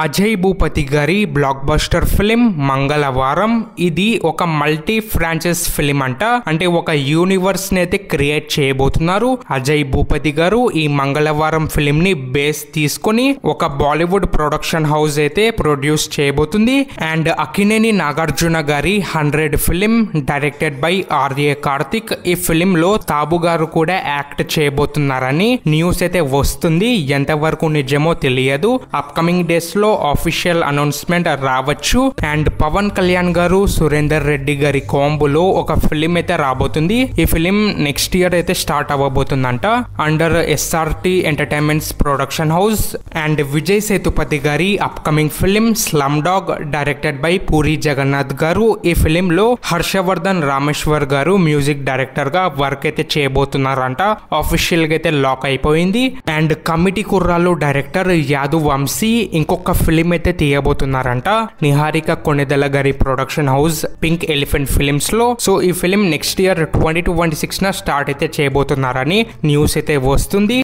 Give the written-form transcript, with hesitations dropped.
అజయ్ భూపతి గారి block buster film మంగళవారం. ఇది ఒక మల్టీ ఫ్రాంచైజ్ ఫిలిం అంటే ఒక యూనివర్స్ ని అయితే క్రియేట్ చేయబోతున్నారు అజయ్ భూపతి గారు. ఈ మంగళవారం ఫిలిం ని బేస్ తీసుకొని ఒక బాలీవుడ్ ప్రొడక్షన్ హౌస్ అయితే ప్రొడ్యూస్ చేయబోతుంది. అండ్ అక్కినేని నాగార్జున గారి 100 film directed by R A Karthik. ఈ ఫిలిం లో తాబు గారు కూడా యాక్ట్ చేయబోతున్నారని న్యూస్ అయితే వస్తుంది. ఎంతవరకు నిజమో తెలియదు. అప్కమింగ్ డేస్ లో ఆఫీషియల్ అనౌన్స్మెంట్ రావచ్చు. అండ్ పవన్ కళ్యాణ్ గారు సురేందర్ రెడ్డి గారి కాంబోలో ఒక ఫిలిం అయితే రాబోతుంది. ఈ ఫిలిం నెక్స్ట్ ఇయర్ అయితే స్టార్ట్ అవ్వబోతుందంట under SRT entertainments production house. And Vijay Sethupathi గారి upcoming film slumdog directed by Puri Jagannath గారు. ఈ ఫిలిం లో హర్షవర్ధన్ రామేశ్వర్ గారు మ్యూజిక్ డైరెక్టర్ గా వర్క్ అయితే చేయబోతున్నారంట. ఆఫీషియల్ గా అయితే లాక్ అయిపోయింది. అండ్ కమిటీ కుర్రాలు డైరెక్టర్ యాదు వంశీ ఇంకొక ఫిలిం అయితే తీయబోతున్నారంట నిహారిక కొణిదెల గారి production house pink elephant films లో. సో ఈ ఫిలిం నెక్స్ట్ ఇయర్ 2026 స్టార్ట్ అయితే చేయబోతున్నారని న్యూస్ అయితే వస్తుంది.